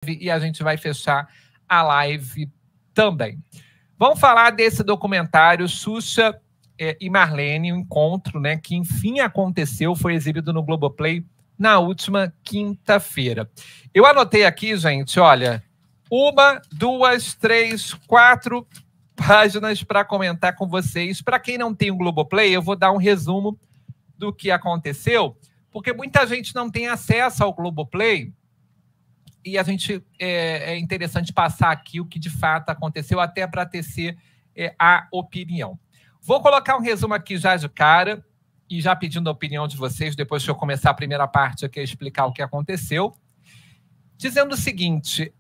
e a gente vai fechar a live também. Vamos falar desse documentário Xuxa e Marlene, o encontro, né, que enfim aconteceu, foi exibido no Globoplay na última quinta-feira. Eu anotei aqui, gente, olha, 1, 2, 3, 4 páginas para comentar com vocês. Para quem não tem o Globoplay, eu vou dar um resumo do que aconteceu, porque muita gente não tem acesso ao Globoplay e a gente é interessante passar aqui o que de fato aconteceu, até para tecer a opinião. Vou colocar um resumo aqui já de cara e já pedindo a opinião de vocês, depois que eu começar a primeira parte aqui a explicar o que aconteceu, dizendo o seguinte,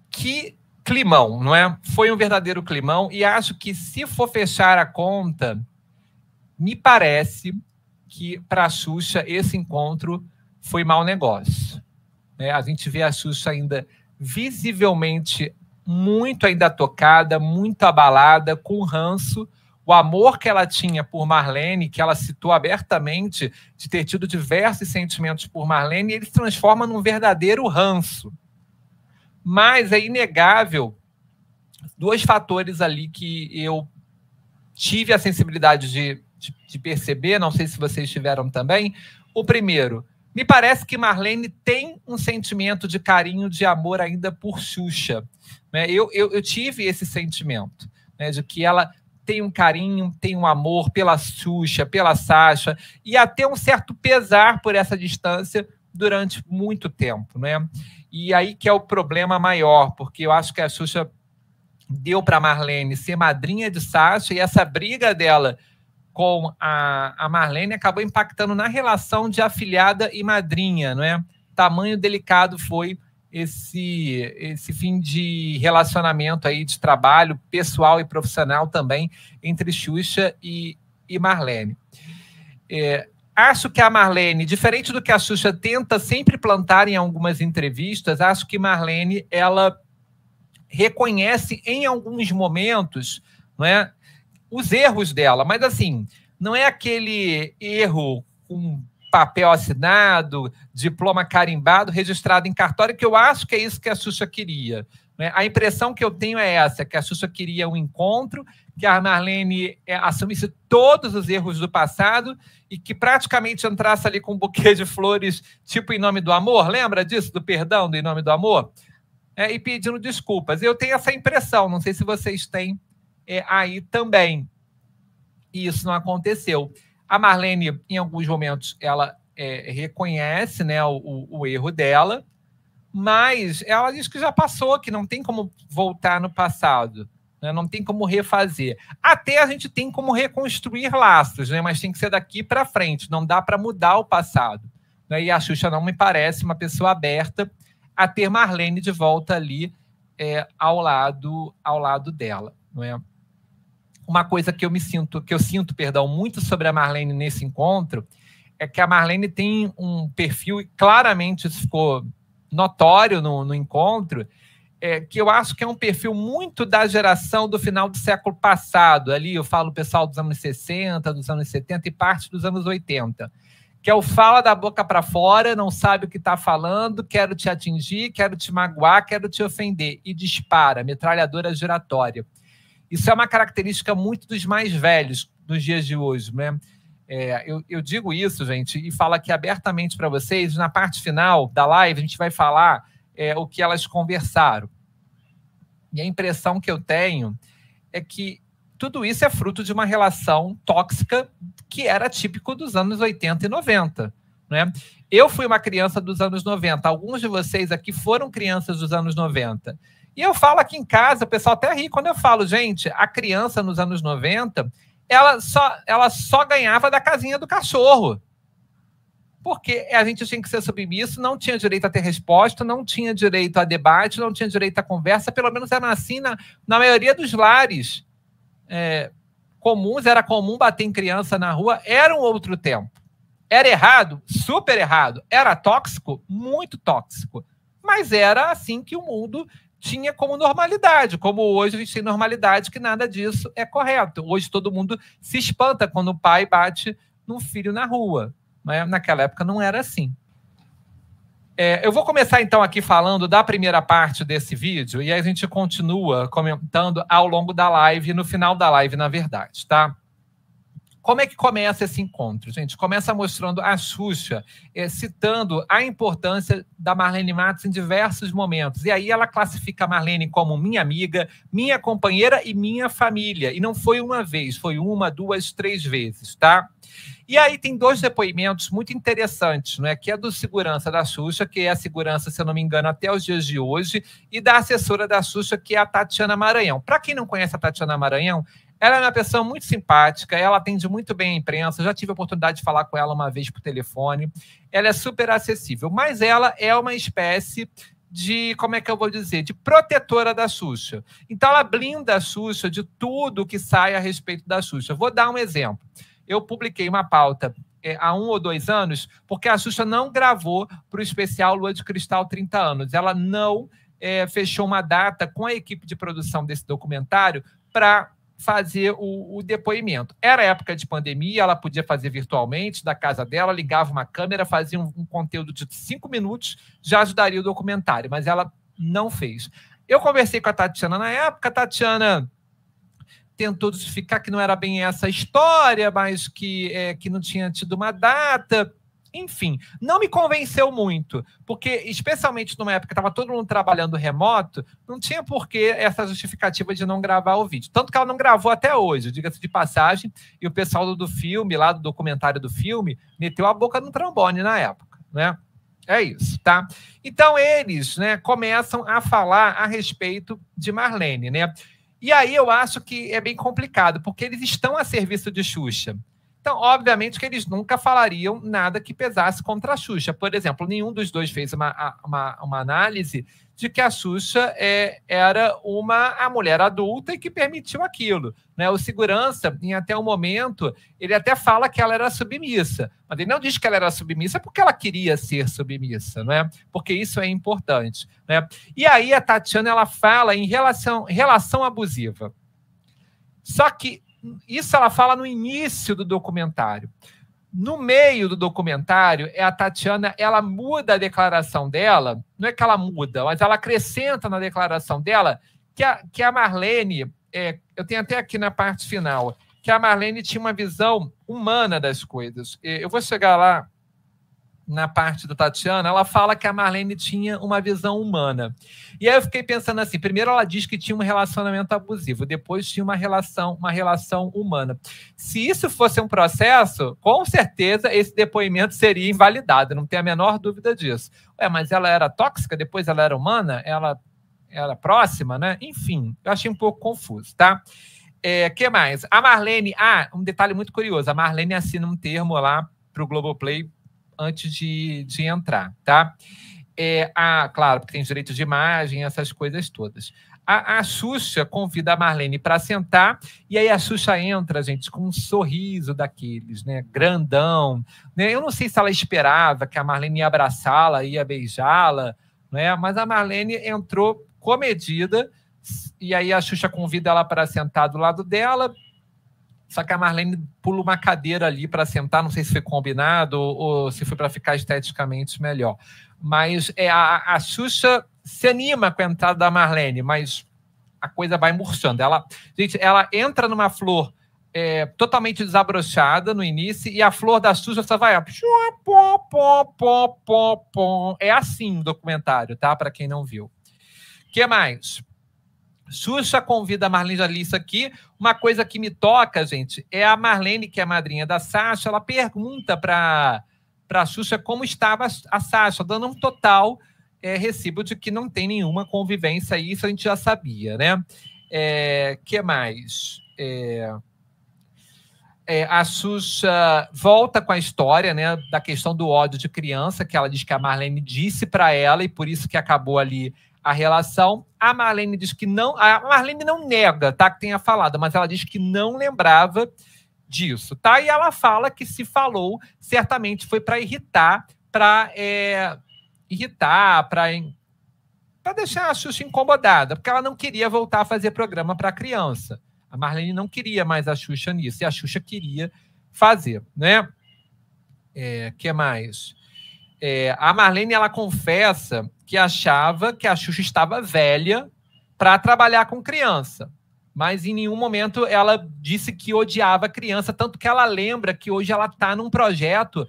que climão, não é? Foi um verdadeiro climão e acho que se for fechar a conta, me parece que para a Xuxa esse encontro foi mau negócio. A gente vê a Xuxa ainda visivelmente muito ainda tocada, muito abalada, com ranço. O amor que ela tinha por Marlene, que ela citou abertamente, de ter tido diversos sentimentos por Marlene, ele se transforma num verdadeiro ranço. Mas é inegável dois fatores ali que eu tive a sensibilidade de perceber, não sei se vocês tiveram também. O primeiro, me parece que Marlene tem um sentimento de carinho, de amor ainda por Xuxa. Eu tive esse sentimento, né, de que ela tem um carinho, tem um amor pela Xuxa, pela Sasha, e até um certo pesar por essa distância durante muito tempo, né? E aí que é o problema maior, porque eu acho que a Xuxa deu para Marlene ser madrinha de Sasha, e essa briga dela com a Marlene acabou impactando na relação de afilhada e madrinha, não é? Tamanho delicado foi esse fim de relacionamento aí, de trabalho pessoal e profissional também, entre Xuxa e Marlene. Acho que a Marlene, diferente do que a Xuxa tenta sempre plantar em algumas entrevistas, acho que Marlene, ela reconhece em alguns momentos, não é, os erros dela, mas assim, não é aquele erro com papel assinado, diploma carimbado, registrado em cartório, que eu acho que é isso que a Xuxa queria, né? A impressão que eu tenho é essa, que a Xuxa queria um encontro, que a Marlene assumisse todos os erros do passado e que praticamente entrasse ali com um buquê de flores, tipo Em Nome do Amor, lembra disso, do perdão do Em Nome do Amor? E pedindo desculpas. Eu tenho essa impressão, não sei se vocês têm aí também. E isso não aconteceu. A Marlene, em alguns momentos, ela reconhece, né, o erro dela, mas ela diz que já passou, que não tem como voltar no passado, né, não tem como refazer. Até a gente tem como reconstruir laços, né, mas tem que ser daqui para frente, não dá para mudar o passado, né, e a Xuxa não me parece uma pessoa aberta a ter Marlene de volta ali ao lado dela, não é? Uma coisa que eu sinto, muito sobre a Marlene nesse encontro é que a Marlene tem um perfil, e claramente isso ficou notório no encontro, que eu acho que é um perfil muito da geração do final do século passado. Ali eu falo pessoal dos anos 60, dos anos 70 e parte dos anos 80. Que é o fala da boca para fora, não sabe o que está falando, quero te atingir, quero te magoar, quero te ofender. E dispara, metralhadora giratória. Isso é uma característica muito dos mais velhos nos dias de hoje, né? Eu digo isso, gente, e falo aqui abertamente para vocês. Na parte final da live, a gente vai falar o que elas conversaram. E a impressão que eu tenho é que tudo isso é fruto de uma relação tóxica que era típico dos anos 80 e 90, né? Eu fui uma criança dos anos 90. Alguns de vocês aqui foram crianças dos anos 90. E eu falo aqui em casa, o pessoal até ri quando eu falo, gente, a criança nos anos 90, ela só ganhava da casinha do cachorro. Porque a gente tinha que ser submisso, não tinha direito a ter resposta, não tinha direito a debate, não tinha direito a conversa, pelo menos era assim na maioria dos lares comuns, era comum bater em criança na rua, era um outro tempo. Era errado? Super errado. Era tóxico? Muito tóxico. Mas era assim que o mundo tinha como normalidade, como hoje a gente tem normalidade que nada disso é correto. Hoje todo mundo se espanta quando o pai bate no filho na rua, mas naquela época não era assim. Eu vou começar, então, aqui falando da primeira parte desse vídeo e aí a gente continua comentando ao longo da live, no final da live, na verdade, tá? Como é que começa esse encontro, gente? Começa mostrando a Xuxa citando a importância da Marlene Matos em diversos momentos. E aí ela classifica a Marlene como minha amiga, minha companheira e minha família. E não foi uma vez, foi 1, 2, 3 vezes, tá? E aí tem 2 depoimentos muito interessantes, né? Que é do segurança da Xuxa, que é a segurança, se eu não me engano, até os dias de hoje, e da assessora da Xuxa, que é a Tatiana Maranhão. Para quem não conhece a Tatiana Maranhão, ela é uma pessoa muito simpática, ela atende muito bem a imprensa, eu já tive a oportunidade de falar com ela uma vez por telefone, ela é super acessível, mas ela é uma espécie de, como é que eu vou dizer, de protetora da Xuxa. Então ela blinda a Xuxa de tudo que sai a respeito da Xuxa. Vou dar um exemplo. Eu publiquei uma pauta há 1 ou 2 anos, porque a Xuxa não gravou para o especial Lua de Cristal 30 anos. Ela não fechou uma data com a equipe de produção desse documentário para fazer o depoimento. Era época de pandemia, ela podia fazer virtualmente, da casa dela, ligava uma câmera, fazia um conteúdo de 5 minutos, já ajudaria o documentário, mas ela não fez. Eu conversei com a Tatiana na época, a Tatiana tentou justificar que não era bem essa história, mas que não tinha tido uma data. Enfim, não me convenceu muito, porque, especialmente numa época que estava todo mundo trabalhando remoto, não tinha por que essa justificativa de não gravar o vídeo. Tanto que ela não gravou até hoje, diga-se de passagem, e o pessoal do filme, lá do documentário do filme, meteu a boca no trombone na época, né? É isso, tá? Então, eles, né, começam a falar a respeito de Marlene, né? E aí eu acho que é bem complicado, porque eles estão a serviço de Xuxa. Então, obviamente que eles nunca falariam nada que pesasse contra a Xuxa. Por exemplo, nenhum dos dois fez uma análise de que a Xuxa era a mulher adulta e que permitiu aquilo, né? O segurança, em até o momento, ele até fala que ela era submissa, mas ele não diz que ela era submissa porque ela queria ser submissa, né? Porque isso é importante, né? E aí a Tatiana, ela fala em relação abusiva. Só que isso ela fala no início do documentário. No meio do documentário, a Tatiana, ela muda a declaração dela, não é que ela muda, mas ela acrescenta na declaração dela que a Marlene, eu tenho até aqui na parte final, que a Marlene tinha uma visão humana das coisas. Eu vou chegar lá na parte da Tatiana, ela fala que a Marlene tinha uma visão humana. E aí eu fiquei pensando assim, primeiro ela diz que tinha um relacionamento abusivo, depois tinha uma relação humana. Se isso fosse um processo, com certeza esse depoimento seria invalidado, não tem a menor dúvida disso. Mas ela era tóxica, depois ela era humana, ela era próxima, né? Enfim, eu achei um pouco confuso, tá? Que mais? A Marlene, um detalhe muito curioso, a Marlene assina um termo lá para o Globoplay antes de entrar, tá? Claro, porque tem direito de imagem, essas coisas todas. A Xuxa convida a Marlene para sentar, e aí a Xuxa entra, gente, com um sorriso daqueles, né? Grandão. Né? Eu não sei se ela esperava que a Marlene ia abraçá-la, ia beijá-la, né? Mas a Marlene entrou comedida, e aí a Xuxa convida ela para sentar do lado dela. Só que a Marlene pula uma cadeira ali para sentar, não sei se foi combinado ou se foi para ficar esteticamente melhor. Mas a Xuxa se anima com a entrada da Marlene, mas a coisa vai murchando. Ela entra numa flor totalmente desabrochada no início e a flor da Xuxa só vai... É assim o documentário, tá? Para quem não viu. O que mais? Xuxa convida a Marlene, já li isso aqui. Uma coisa que me toca, gente, é a Marlene, que é a madrinha da Sasha, ela pergunta para a Xuxa como estava a Sasha, dando um total recibo de que não tem nenhuma convivência, e isso a gente já sabia, né? Que mais? A Xuxa volta com a história, né, da questão do ódio de criança, que ela diz que a Marlene disse para ela, e por isso que acabou ali a relação. A Marlene diz que não... A Marlene não nega, tá, que tenha falado, mas ela diz que não lembrava disso, tá? E ela fala que se falou, certamente foi para irritar, para deixar a Xuxa incomodada, porque ela não queria voltar a fazer programa para criança. A Marlene não queria mais a Xuxa nisso, e a Xuxa queria fazer, né? Que mais? a Marlene, ela confessa que achava que a Xuxa estava velha para trabalhar com criança, mas em nenhum momento ela disse que odiava criança, tanto que ela lembra que hoje ela está num projeto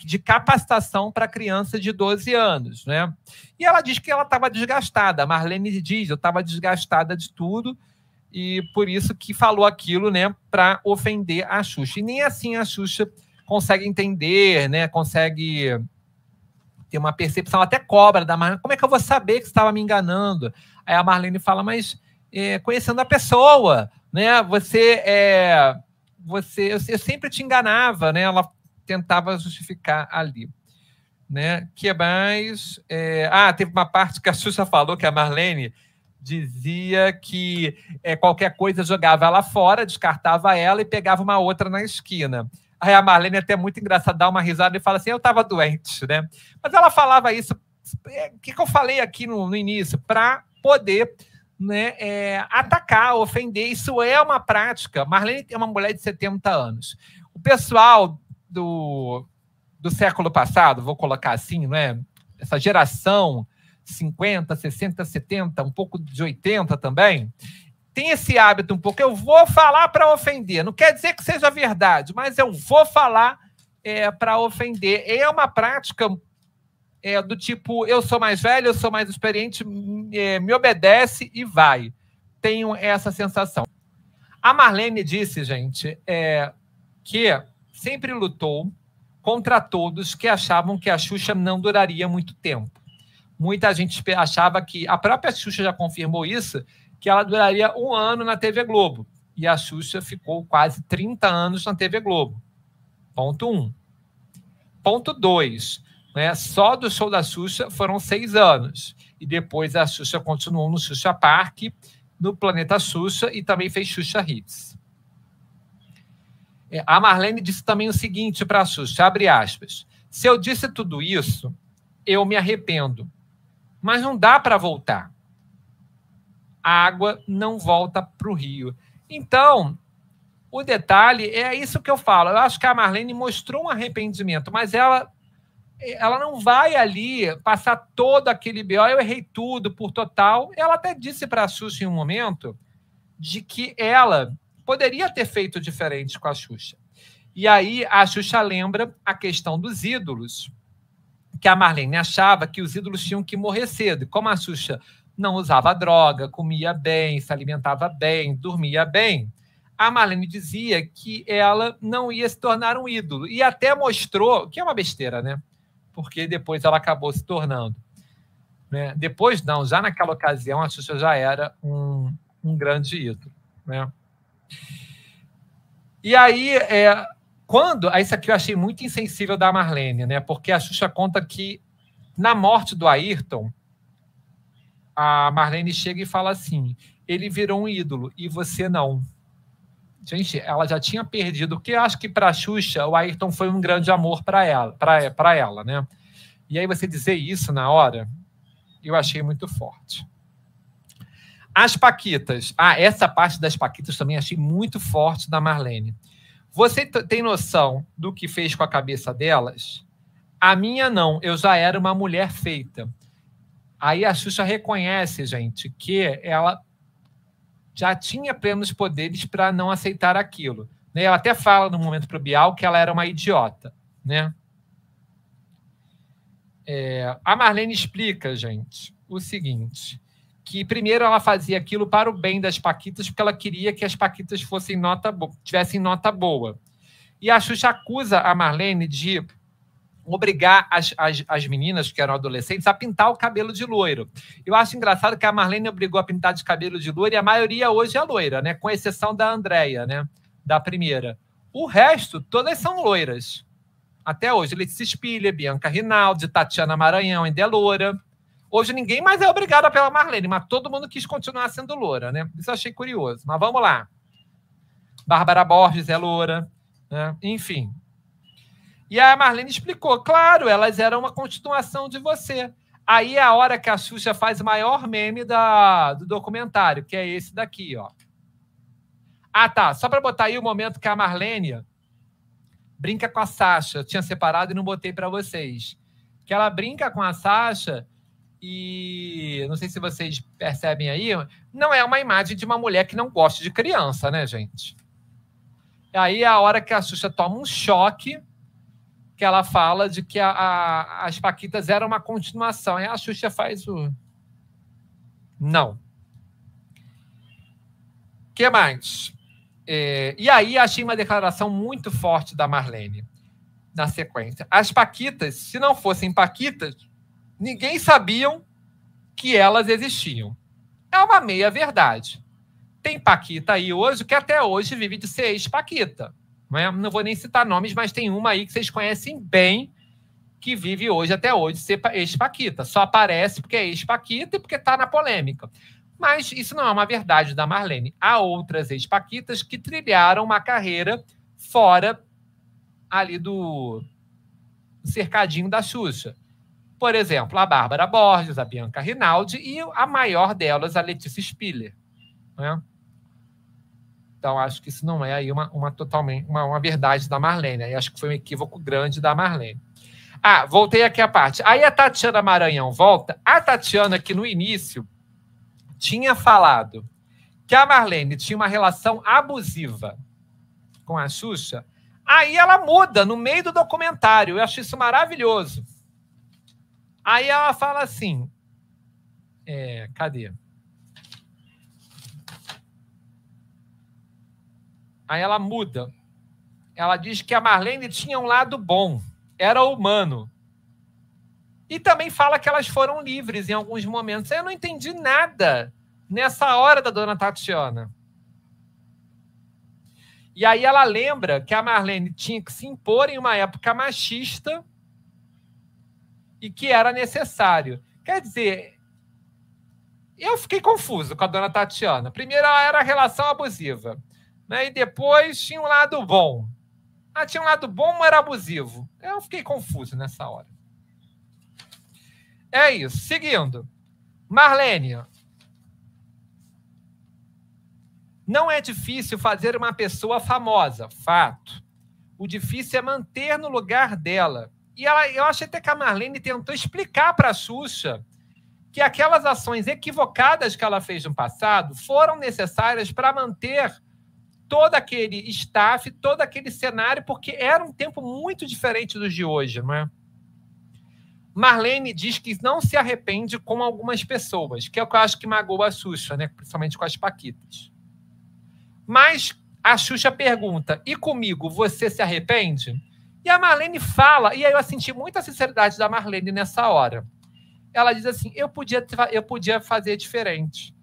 de capacitação para criança de 12 anos, né? E ela diz que ela estava desgastada. A Marlene diz, eu estava desgastada de tudo, e por isso que falou aquilo, né, para ofender a Xuxa. E nem assim a Xuxa consegue entender, né, consegue ter uma percepção, até cobra da Marlene. Como é que eu vou saber que você estava me enganando? Aí a Marlene fala, mas conhecendo a pessoa, né, eu sempre te enganava, né? Ela tentava justificar ali, né? Que mais? Teve uma parte que a Xuxa falou que a Marlene dizia que qualquer coisa jogava ela fora, descartava ela e pegava uma outra na esquina. Aí a Marlene até muito engraçada, dá uma risada e fala assim, eu estava doente, né? Mas ela falava isso, o que eu falei aqui no início, para poder, né, atacar, ofender. Isso é uma prática. Marlene é uma mulher de 70 anos. O pessoal do século passado, vou colocar assim, né? Essa geração 50, 60, 70, um pouco de 80 também, tem esse hábito um pouco, eu vou falar para ofender, não quer dizer que seja verdade, mas eu vou falar para ofender. É uma prática do tipo, eu sou mais velho, eu sou mais experiente, me obedece e vai. Tenho essa sensação. A Marlene disse, gente, que sempre lutou contra todos que achavam que a Xuxa não duraria muito tempo. Muita gente achava que... A própria Xuxa já confirmou isso, que ela duraria 1 ano na TV Globo. E a Xuxa ficou quase 30 anos na TV Globo. Ponto 1. Ponto 2. Né? Só do show da Xuxa foram 6 anos. E depois a Xuxa continuou no Xuxa Park, no Planeta Xuxa, e também fez Xuxa Hits. A Marlene disse também o seguinte para a Xuxa, abre aspas, se eu disse tudo isso, eu me arrependo, mas não dá para voltar. A água não volta para o rio. Então, o detalhe é isso que eu falo. Eu acho que a Marlene mostrou um arrependimento, mas ela não vai ali passar todo aquele B.O. Eu errei tudo por total. Ela até disse para a Xuxa em um momento de que ela poderia ter feito diferente com a Xuxa. E aí a Xuxa lembra a questão dos ídolos, que a Marlene achava que os ídolos tinham que morrer cedo. E como a Xuxa não usava droga, comia bem, se alimentava bem, dormia bem, a Marlene dizia que ela não ia se tornar um ídolo. E até mostrou, que é uma besteira, né? Porque depois ela acabou se tornando. Né? Depois, não, já naquela ocasião, a Xuxa já era um grande ídolo. Né? E aí, isso aqui eu achei muito insensível da Marlene, né? Porque a Xuxa conta que, na morte do Ayrton, a Marlene chega e fala assim, ele virou um ídolo e você não. Gente, ela já tinha perdido, porque eu acho que para a Xuxa, o Ayrton foi um grande amor para ela, né? E aí você dizer isso na hora, eu achei muito forte. As Paquitas. Essa parte das Paquitas também achei muito forte da Marlene. Você tem noção do que fez com a cabeça delas? A minha não, eu já era uma mulher feita. Aí a Xuxa reconhece, gente, que ela já tinha plenos poderes para não aceitar aquilo. Né? Ela até fala no momento para o Bial que ela era uma idiota. Né? A Marlene explica, gente, o seguinte, que primeiro ela fazia aquilo para o bem das Paquitas, porque ela queria que as Paquitas tivessem nota boa. E a Xuxa acusa a Marlene de obrigar as meninas, que eram adolescentes, a pintar o cabelo de loiro. Eu acho engraçado que a Marlene obrigou a pintar de cabelo de loiro e a maioria hoje é loira, né? Com exceção da Andréia, né? Da primeira. O resto, todas são loiras. Até hoje. Letícia Spiller, Bianca Rinaldi, Tatiana Maranhão ainda é loura. Hoje ninguém mais é obrigada pela Marlene, mas todo mundo quis continuar sendo loura, né? Isso eu achei curioso. Mas vamos lá. Bárbara Borges é loura, né? Enfim. E a Marlene explicou, claro, elas eram uma continuação de você. Aí é a hora que a Xuxa faz o maior meme do documentário, que é esse daqui, ó. Tá. Só para botar aí o momento que a Marlene brinca com a Sasha. Eu tinha separado e não botei para vocês. que ela brinca com a Sasha e não sei se vocês percebem aí, não é uma imagem de uma mulher que não gosta de criança, né, gente? Aí é a hora que a Xuxa toma um choque, que ela fala de que as Paquitas eram uma continuação. Aí a Xuxa faz o... Não. O que mais? E aí achei uma declaração muito forte da Marlene na sequência. As Paquitas, se não fossem Paquitas, ninguém sabiam que elas existiam. É uma meia-verdade. Tem Paquita aí hoje que até hoje vive de ser ex-Paquita. Não vou nem citar nomes, mas tem uma aí que vocês conhecem bem que vive hoje, até hoje, ser ex-Paquita. Só aparece porque é ex-Paquita e porque está na polêmica. Mas isso não é uma verdade da Marlene. Há outras ex-Paquitas que trilharam uma carreira fora ali do cercadinho da Xuxa. Por exemplo, a Bárbara Borges, a Bianca Rinaldi e a maior delas, a Letícia Spiller. Né? Então, acho que isso não é aí totalmente uma verdade da Marlene. Aí acho que foi um equívoco grande da Marlene. Voltei aqui a parte. Aí a Tatiana Maranhão volta. A Tatiana, que no início tinha falado que a Marlene tinha uma relação abusiva com a Xuxa, aí ela muda no meio do documentário. Eu acho isso maravilhoso. Aí ela fala assim... cadê? Aí ela muda. Ela diz que a Marlene tinha um lado bom, era humano. E também fala que elas foram livres em alguns momentos. Eu não entendi nada nessa hora da dona Tatiana. E aí ela lembra que a Marlene tinha que se impor em uma época machista e que era necessário. Quer dizer, eu fiquei confuso com a dona Tatiana. Primeiro, ela era relação abusiva. Né? E depois tinha um lado bom. Tinha um lado bom ou era abusivo? Eu fiquei confuso nessa hora. É isso. Seguindo. Marlene. Não é difícil fazer uma pessoa famosa. Fato. O difícil é manter no lugar dela. E eu achei até que a Marlene tentou explicar para a Xuxa que aquelas ações equivocadas que ela fez no passado foram necessárias para manter todo aquele staff, todo aquele cenário, porque era um tempo muito diferente dos de hoje, não é? Marlene diz que não se arrepende com algumas pessoas, que é o que eu acho que magoa a Xuxa, né? Principalmente com as Paquitas. Mas a Xuxa pergunta, e comigo, você se arrepende? E a Marlene fala, e aí eu senti muita sinceridade da Marlene nessa hora. Ela diz assim, eu podia fazer diferente.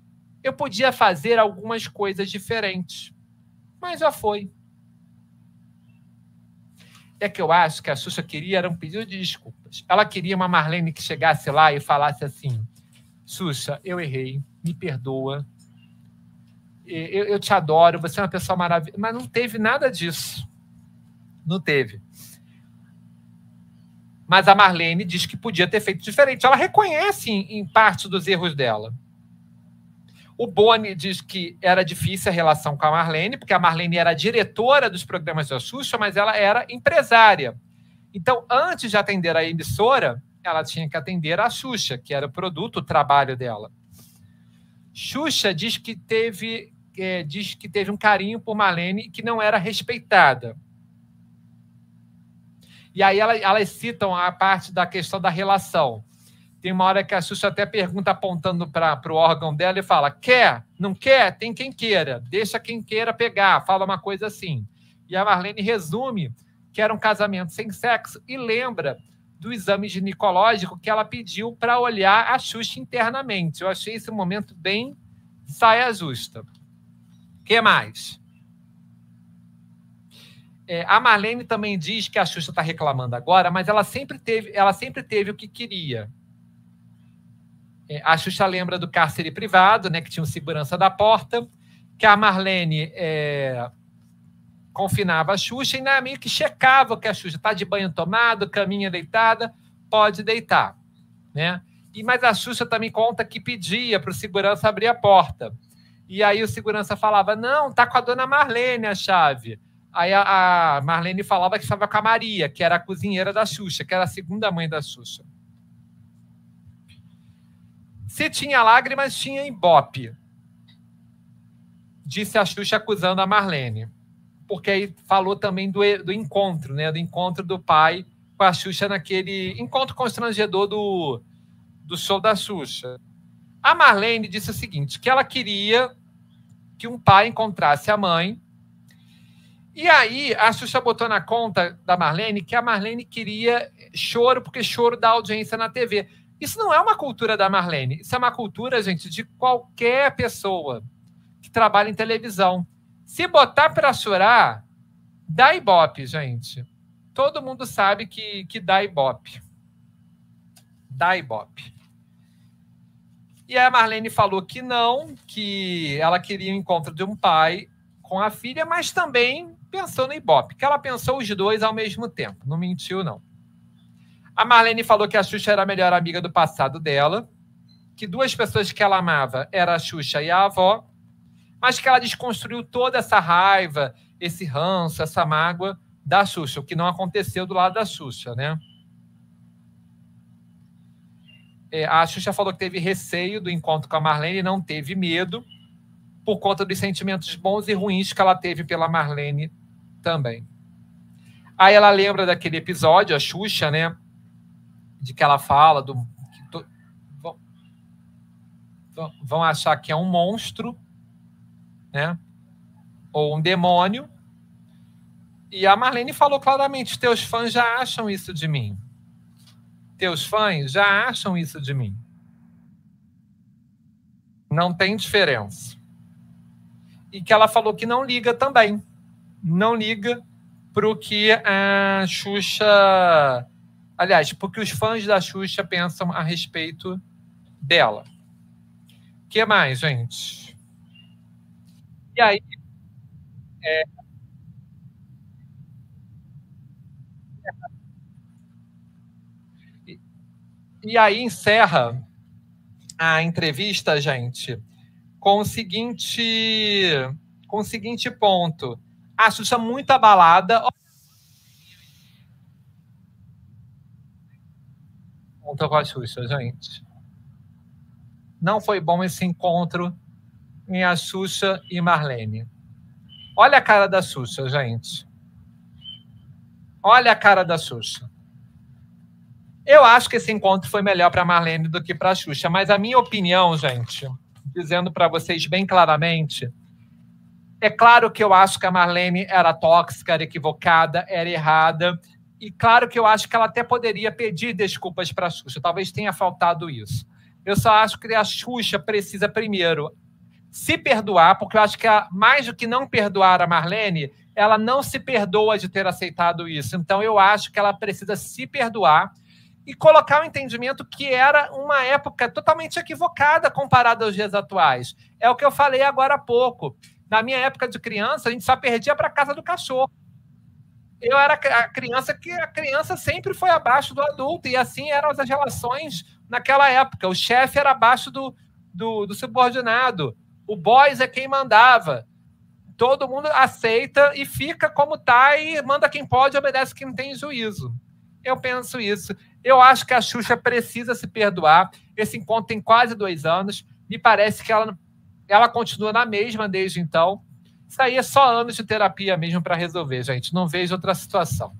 Eu podia fazer algumas coisas diferentes. Mas já foi. É que eu acho que a Xuxa queria era um pedido de desculpas. Ela queria uma Marlene que chegasse lá e falasse assim, Xuxa, eu errei, me perdoa, eu te adoro, você é uma pessoa maravilhosa. Mas não teve nada disso. Não teve. Mas a Marlene diz que podia ter feito diferente. Ela reconhece em parte dos erros dela. O Boni diz que era difícil a relação com a Marlene, porque a Marlene era diretora dos programas da Xuxa, mas ela era empresária. Então, antes de atender a emissora, ela tinha que atender a Xuxa, que era o produto, o trabalho dela. Xuxa diz que teve um carinho por Marlene que não era respeitada. E aí elas citam a parte da questão da relação. Tem uma hora que a Xuxa até pergunta apontando para o órgão dela e fala, quer? Não quer? Tem quem queira. Deixa quem queira pegar. Fala uma coisa assim. E a Marlene resume que era um casamento sem sexo e lembra do exame ginecológico que ela pediu para olhar a Xuxa internamente. Eu achei esse momento bem saia justa. O que mais? A Marlene também diz que a Xuxa está reclamando agora, mas ela sempre teve o que queria. A Xuxa lembra do cárcere privado, né, que tinha um segurança da porta, que a Marlene confinava a Xuxa e meio que checava que a Xuxa está de banho tomado, caminha deitada, pode deitar. Né? Mas a Xuxa também conta que pedia para o segurança abrir a porta. E aí o segurança falava, não, tá com a dona Marlene a chave. Aí a Marlene falava que estava com a Maria, que era a cozinheira da Xuxa, que era a segunda mãe da Xuxa. Se tinha lágrimas, tinha Ibope, disse a Xuxa acusando a Marlene. Porque aí falou também do encontro, né? Do encontro do pai com a Xuxa naquele encontro constrangedor do show da Xuxa. A Marlene disse o seguinte, que ela queria que um pai encontrasse a mãe. E aí a Xuxa botou na conta da Marlene que a Marlene queria choro, porque choro dá audiência na TV. Isso não é uma cultura da Marlene. Isso é uma cultura, gente, de qualquer pessoa que trabalha em televisão. Se botar para chorar, dá Ibope, gente. Todo mundo sabe que dá Ibope. Dá Ibope. E a Marlene falou que não, que ela queria o encontro de um pai com a filha, mas também pensou no Ibope, que ela pensou os dois ao mesmo tempo. Não mentiu, não. A Marlene falou que a Xuxa era a melhor amiga do passado dela, que duas pessoas que ela amava eram a Xuxa e a avó, mas que ela desconstruiu toda essa raiva, esse ranço, essa mágoa da Xuxa, o que não aconteceu do lado da Xuxa, né? A Xuxa falou que teve receio do encontro com a Marlene e não teve medo por conta dos sentimentos bons e ruins que ela teve pela Marlene também. Aí ela lembra daquele episódio, a Xuxa, né? De que ela fala do... Vão achar que é um monstro, né? Ou um demônio. E a Marlene falou claramente, teus fãs já acham isso de mim. Teus fãs já acham isso de mim. Não tem diferença. E que ela falou que não liga também. Não liga para o que a Xuxa... Aliás, porque os fãs da Xuxa pensam a respeito dela. O que mais, gente? E aí... E aí encerra a entrevista, gente, com o seguinte ponto. A Xuxa muito abalada. Conta com a Xuxa, gente. Não foi bom esse encontro em a Xuxa e Marlene. Olha a cara da Xuxa, gente. Olha a cara da Xuxa. Eu acho que esse encontro foi melhor para a Marlene do que para a Xuxa, mas a minha opinião, gente, dizendo para vocês bem claramente, é claro que eu acho que a Marlene era tóxica, era equivocada, era errada, e claro que eu acho que ela até poderia pedir desculpas para a Xuxa, talvez tenha faltado isso. Eu só acho que a Xuxa precisa, primeiro, se perdoar, porque eu acho que mais do que não perdoar a Marlene, ela não se perdoa de ter aceitado isso. Então, eu acho que ela precisa se perdoar e colocar o entendimento que era uma época totalmente equivocada comparada aos dias atuais. É o que eu falei agora há pouco. Na minha época de criança, a gente só perdia para a casa do cachorro. Eu era a criança que a criança sempre foi abaixo do adulto, e assim eram as relações naquela época. O chefe era abaixo do subordinado. O boss é quem mandava. Todo mundo aceita e fica como está e manda quem pode, obedece quem tem juízo. Eu penso isso. Eu acho que a Xuxa precisa se perdoar. Esse encontro tem quase 2 anos. Me parece que ela continua na mesma desde então. Isso aí é só anos de terapia mesmo para resolver, gente. Não vejo outra situação.